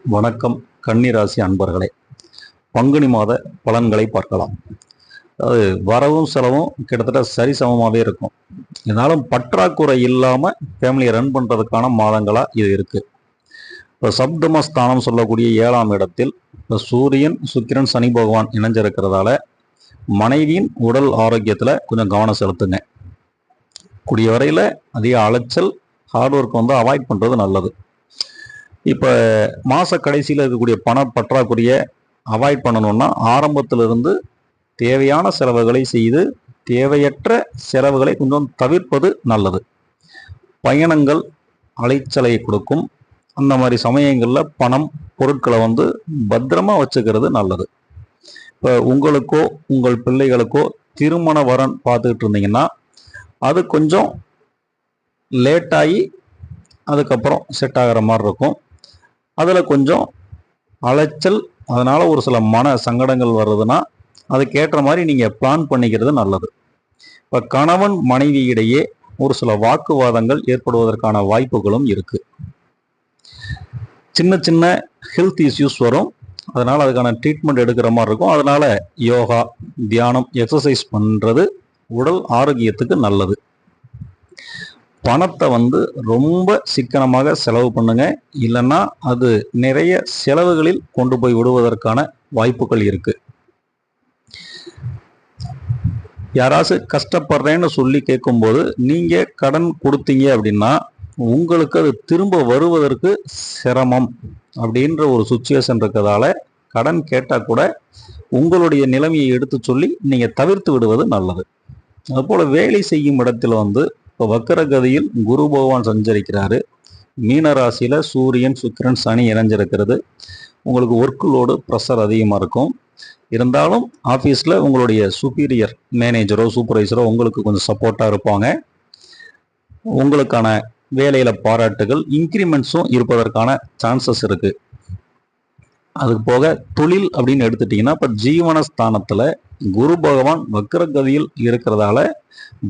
வணக்கம். கன்னிராசி அன்பர்களே, பங்குனி மாத பலன்களை பார்க்கலாம். அதாவது வரவும் செலவும் கிட்டத்தட்ட சரிசமமாகவே இருக்கும். இருந்தாலும் பற்றாக்குறை இல்லாமல் ஃபேமிலியை ரன் பண்ணுறதுக்கான மாதங்களாக இது இருக்குது. இப்போ சப்தமஸ்தானம் சொல்லக்கூடிய 7ஆம் இடத்தில் இப்போ சூரியன், சுக்கிரன், சனி பகவான் இணைஞ்சிருக்கிறதால மனைவியின் உடல் ஆரோக்கியத்தில் கொஞ்சம் கவனம் செலுத்துங்க. கூடிய வரையில் அதிக அலைச்சல், ஹார்ட் ஒர்க் அவாய்ட் பண்ணுறது நல்லது. இப்போ மாத கடைசியில் இருக்கக்கூடிய பண பற்றாக்குறையை அவாய்ட் பண்ணணும்னா ஆரம்பத்திலிருந்து தேவையான செலவுகளை செய்து தேவையற்ற செலவுகளை கொஞ்சம் தவிர்ப்பது நல்லது. பயணங்கள் அலைச்சலை கொடுக்கும். அந்த மாதிரி சமயங்களில் பணம், பொருட்களை பத்திரமா வச்சுக்கிறது நல்லது. இப்போ உங்களுக்கோ உங்கள் பிள்ளைகளுக்கோ திருமண வரன் பார்த்துக்கிட்டு இருந்தீங்கன்னா அது கொஞ்சம் லேட்டாகி அதுக்கப்புறம் செட் ஆகிற மாதிரி இருக்கும். அதில் கொஞ்சம் அலைச்சல், அதனால் ஒரு சில மன சங்கடங்கள் வர்றதுன்னா அதுக்கேற்ற மாதிரி நீங்கள் பிளான் பண்ணிக்கிறது நல்லது. இப்போ கணவன் மனைவி இடையே ஒரு சில வாக்குவாதங்கள் ஏற்படுவதற்கான வாய்ப்புகளும் இருக்குது. சின்ன சின்ன ஹெல்த் இஷ்யூஸ் வரும். அதனால் அதுக்கான ட்ரீட்மெண்ட் எடுக்கிற மாதிரி இருக்கும். அதனால் யோகா, தியானம், எக்ஸசைஸ் பண்ணுறது உடல் ஆரோக்கியத்துக்கு நல்லது. பணத்தை ரொம்ப சிக்கனமாக செலவு பண்ணுங்க. இல்லைன்னா அது நிறைய செலவுகளில் கொண்டு போய் விடுவதற்கான வாய்ப்புகள் இருக்கு. யாராவது கஷ்டப்படுறேன்னு சொல்லி கேட்கும்போது நீங்க கடன் கொடுத்தீங்க அப்படின்னா உங்களுக்கு அது திரும்ப வருவதற்கு சிரமம் அப்படின்ற ஒரு சுச்சுவேஷன் இருக்கிறதால கடன் கேட்டால் கூட உங்களுடைய நிலைமையை எடுத்து சொல்லி நீங்க தவிர்த்து விடுவது நல்லது. அதுபோல வேலை செய்யும் இடத்துல இப்போ வக்கரகதியில் குரு பகவான் சஞ்சரிக்கிறாரு. மீன ராசியில் சூரியன், சுக்கிரன், சனி இணைஞ்சிருக்கிறது. உங்களுக்கு ஒர்க் லோடு, ப்ரெஷர் அதிகமாக இருக்கும். இருந்தாலும் ஆஃபீஸில் உங்களுடைய சுப்பீரியர், மேனேஜரோ சூப்பர்வைசரோ உங்களுக்கு கொஞ்சம் சப்போர்ட்டாக இருப்பாங்க. உங்களுக்கான வேலையில் பாராட்டுகள், இன்க்ரிமெண்ட்ஸும் இருப்பதற்கான சான்சஸ் இருக்குது. அதுக்கு போக தொழில் அப்படின்னு எடுத்துட்டிங்கன்னா இப்போ ஜீவனஸ்தானத்தில் குரு பகவான் வக்கரகதியில் இருக்கிறதால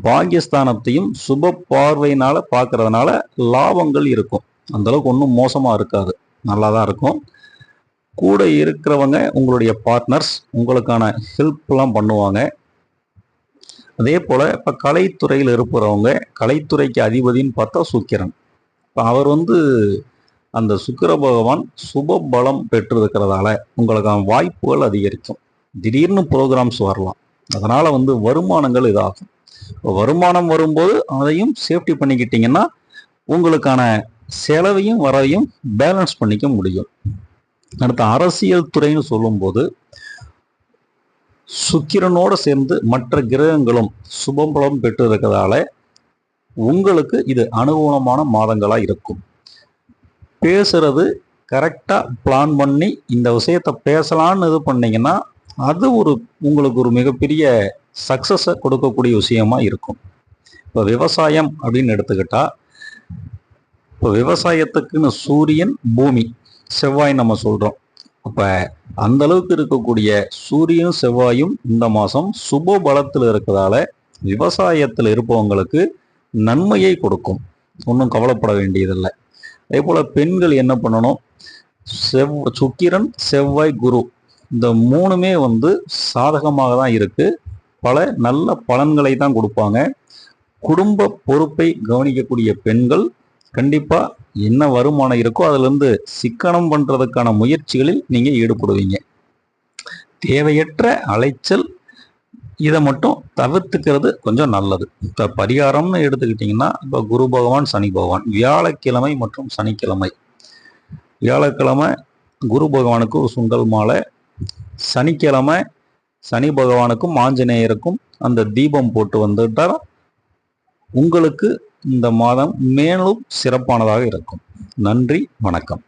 பாகியஸ்தானத்தையும் சுப பார்வையினால் பார்க்கறதுனால லாபங்கள் இருக்கும். அந்தளவுக்கு ஒன்றும் மோசமாக இருக்காது, நல்லா தான் இருக்கும். கூட இருக்கிறவங்க, உங்களுடைய பார்ட்னர்ஸ் உங்களுக்கான ஹெல்ப்லாம் பண்ணுவாங்க. அதே போல் இப்போ கலைத்துறையில் இருப்பவங்க, கலைத்துறைக்கு அதிபதின்னு பார்த்தா சுக்கிரன். இப்போ அவர் அந்த சுக்கிர பகவான் சுப பலம் பெற்றிருக்கிறதால உங்களுக்கான வாய்ப்புகள் அதிகரிக்கும். திடீர்னு ப்ரோக்ராம்ஸ் வரலாம். அதனால் வருமானங்கள் இதாகும். வருமானம் வரும்போது அதையும் சேஃப்டி பண்ணிக்கிட்டீங்கன்னா உங்களுக்கான செலவையும் வரவையும் பேலன்ஸ் பண்ணிக்க முடியும். அடுத்த அரசியல் துறைன்னு சொல்லும்போது சுக்கிரனோடு சேர்ந்து மற்ற கிரகங்களும் சுபபலம் பெற்று இருக்கிறதால உங்களுக்கு இது அனுகூலமான மாதங்களாக இருக்கும். பேசுறது கரெக்டாக பிளான் பண்ணி இந்த விஷயத்தை பேசலான்னு இது பண்ணீங்கன்னா அது உங்களுக்கு ஒரு மிகப்பெரிய சக்ஸஸை கொடுக்கக்கூடிய விஷயமா இருக்கும். இப்போ விவசாயம் அப்படின்னு எடுத்துக்கிட்டா இப்போ விவசாயத்துக்குன்னு சூரியன், பூமி, செவ்வாய் நம்ம சொல்கிறோம். அப்போ அந்த அளவுக்கு இருக்கக்கூடிய சூரியனும் செவ்வாயும் இந்த மாதம் சுப பலத்தில் இருக்கிறதால விவசாயத்தில் இருப்பவங்களுக்கு நன்மையை கொடுக்கும். ஒன்றும் கவலைப்பட வேண்டியதில்லை. அதே போல் பெண்கள் என்ன பண்ணணும், சுக்கிரன், செவ்வாய், குரு இந்த மூணுமே சாதகமாக தான் இருக்கு. பல நல்ல பலன்களை தான் கொடுப்பாங்க. குடும்ப பொறுப்பை கவனிக்கக்கூடிய பெண்கள் கண்டிப்பாக என்ன வருமானம் இருக்கோ அதிலிருந்து சிக்கனம் பண்ணுறதுக்கான முயற்சிகளில் நீங்கள் ஈடுபடுவீங்க. தேவையற்ற அலைச்சல் இதை மட்டும் தவிர்த்துக்கிறது கொஞ்சம் நல்லது. இப்போ பரிகாரம்னு எடுத்துக்கிட்டிங்கன்னா இப்போ குரு பகவான், சனி பகவான் வியாழக்கிழமை மற்றும் சனிக்கிழமை, வியாழக்கிழமை குரு பகவானுக்கு ஒரு சுண்டல் மாலை, சனிக்கிழமை சனி பகவானுக்கும் ஆஞ்சநேயருக்கும் அந்த தீபம் போட்டு வந்துட்டால் உங்களுக்கு இந்த மாதம் மேலும் சிறப்பானதாக இருக்கும். நன்றி, வணக்கம்.